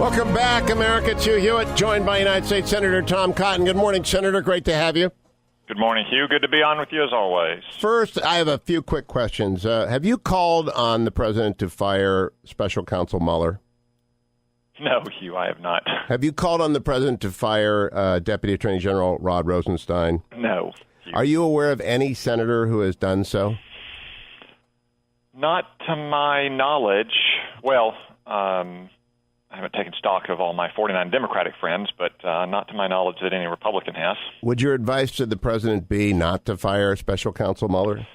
Welcome back, America. It's Hugh Hewitt, joined by United States Senator Tom Cotton. Good morning, Senator. Great to have you. Good morning, Hugh. Good to be on with you as always. First, I have a few quick questions. Have you called on the president to fire Special Counsel Mueller? No, Hugh, I have not. Have you called on the president to fire Deputy Attorney General Rod Rosenstein? No, Hugh. Are you aware of any senator who has done so? Not to my knowledge. Well, I haven't taken stock of all my 49 Democratic friends, but not to my knowledge that any Republican has. Would your advice to the president be not to fire Special Counsel Mueller?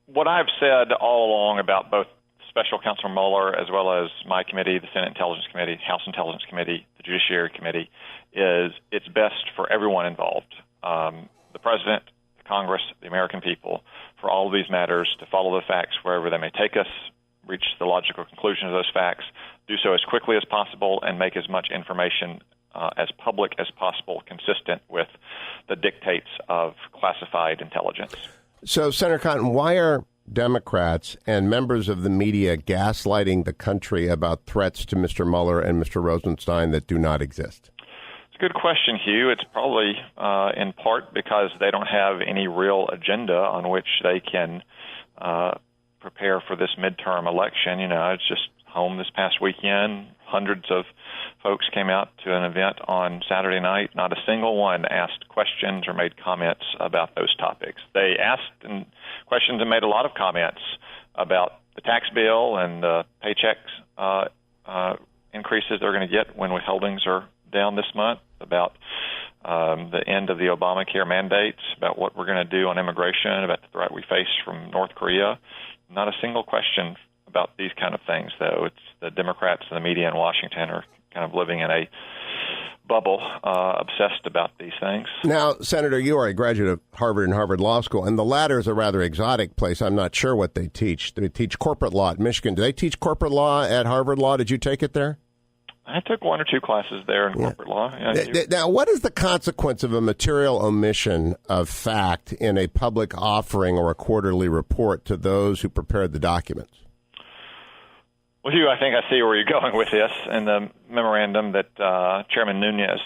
What I've said all along about both Special Counsel Mueller as well as my committee, the Senate Intelligence Committee, House Intelligence Committee, the Judiciary Committee, is it's best for everyone involved, the president, the Congress, the American people, for all of these matters to follow the facts wherever they may take us, reach the logical conclusion of those facts, do so as quickly as possible, and make as much information as public as possible, consistent with the dictates of classified intelligence. So, Senator Cotton, why are Democrats and members of the media gaslighting the country about threats to Mr. Mueller and Mr. Rosenstein that do not exist? It's a good question, Hugh. It's probably in part because they don't have any real agenda on which they can prepare for this midterm election. You know, it's just home this past weekend. Hundreds of folks came out to an event on Saturday night. Not a single one asked questions or made comments about those topics. They asked questions and made a lot of comments about the tax bill and the paychecks increases they're going to get when withholdings are down this month, about the end of the Obamacare mandates, about what we're going to do on immigration, about the threat we face from North Korea. Not a single question about these kind of things, though. It's the Democrats and the media in Washington are kind of living in a bubble, obsessed about these things. Now, Senator, you are a graduate of Harvard and Harvard Law School, and the latter is a rather exotic place. I'm not sure what they teach. They teach corporate law at Michigan. Do they teach corporate law at Harvard Law? Did you take it there? I took one or two classes there in corporate law. Yeah, now, what is the consequence of a material omission of fact in a public offering or a quarterly report to those who prepared the documents? Well, Hugh, I think I see where you're going with this. In the memorandum that Chairman Nunes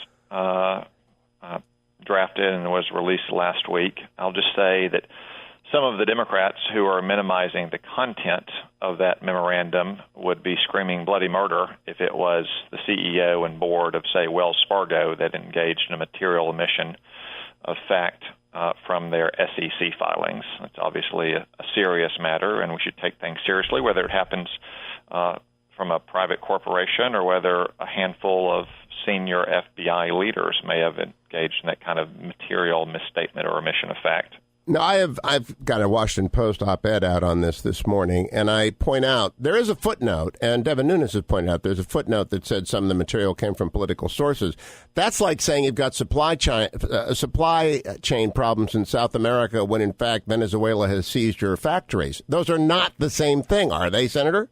drafted and was released last week, I'll just say that some of the Democrats who are minimizing the content of that memorandum would be screaming bloody murder if it was the CEO and board of, say, Wells Fargo that engaged in a material omission of fact from their SEC filings. It's obviously a serious matter, and we should take things seriously, whether it happens from a private corporation or whether a handful of senior FBI leaders may have engaged in that kind of material misstatement or omission of fact. Now, I've got a Washington Post op-ed out on this morning, and I point out there is a footnote, and Devin Nunes has pointed out there's a footnote that said some of the material came from political sources. That's like saying you've got supply chain problems in South America when, in fact, Venezuela has seized your factories. Those are not the same thing, are they, Senator?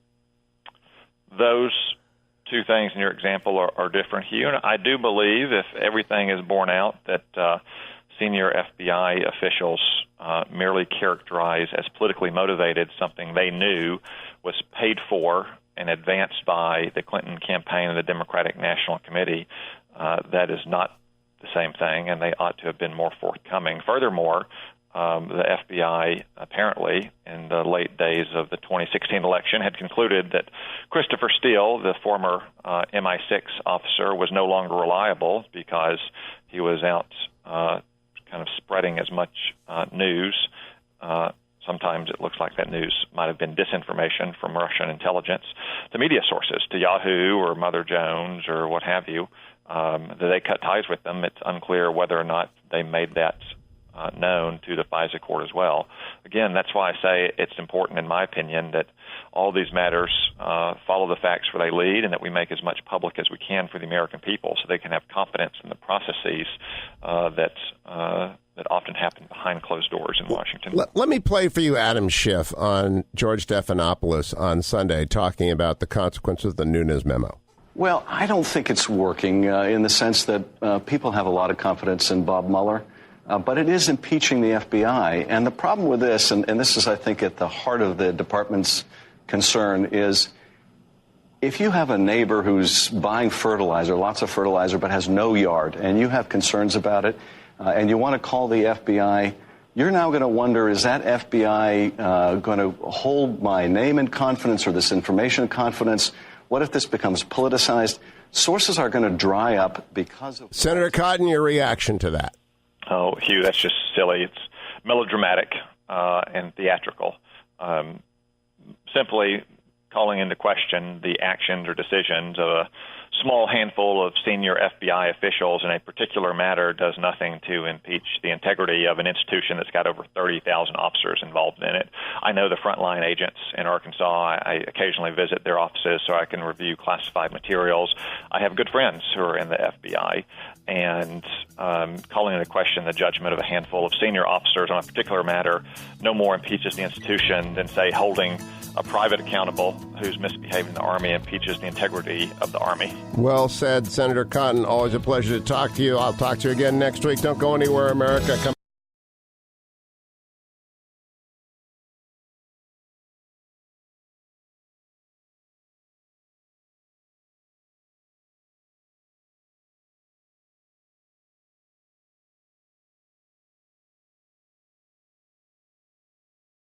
Those two things in your example are different, Hugh. And I do believe if everything is borne out that senior FBI officials merely characterize as politically motivated something they knew was paid for and advanced by the Clinton campaign and the Democratic National Committee. That is not the same thing, and they ought to have been more forthcoming. Furthermore, the FBI apparently in the late days of the 2016 election had concluded that Christopher Steele, the former MI6 officer, was no longer reliable because he was out kind of spreading as much news. Sometimes it looks like that news might have been disinformation from Russian intelligence to media sources, to Yahoo or Mother Jones or what have you. That they cut ties with them. It's unclear whether or not they made that known to the FISA court as well. Again, that's why I say it's important, in my opinion, that all these matters follow the facts where they lead and that we make as much public as we can for the American people so they can have confidence in the processes that often happen behind closed doors in Washington. Let me play for you Adam Schiff on George Stephanopoulos on Sunday talking about the consequences of the Nunes memo. Well, I don't think it's working in the sense that people have a lot of confidence in Bob Mueller. But it is impeaching the FBI. And the problem with this, and this is, I think, at the heart of the department's concern, is If you have a neighbor who's buying fertilizer, lots of fertilizer, but has no yard, and you have concerns about it, and you want to call the FBI, you're now going to wonder, is that FBI going to hold my name in confidence or this information in confidence? What if this becomes politicized? Sources are going to dry up because of... Senator Cotton, your reaction to that? Oh, Hugh, that's just silly. It's melodramatic and theatrical. Simply calling into question the actions or decisions of a small handful of senior FBI officials in a particular matter does nothing to impeach the integrity of an institution that's got over 30,000 officers involved in it. I know the frontline agents in Arkansas. I occasionally visit their offices so I can review classified materials. I have good friends who are in the FBI, and calling into question the judgment of a handful of senior officers on a particular matter no more impeaches the institution than, say, holding a private accountable who's misbehaving in the Army impeaches the integrity of the Army. Well said, Senator Cotton. Always a pleasure to talk to you. I'll talk to you again next week. Don't go anywhere, America. Come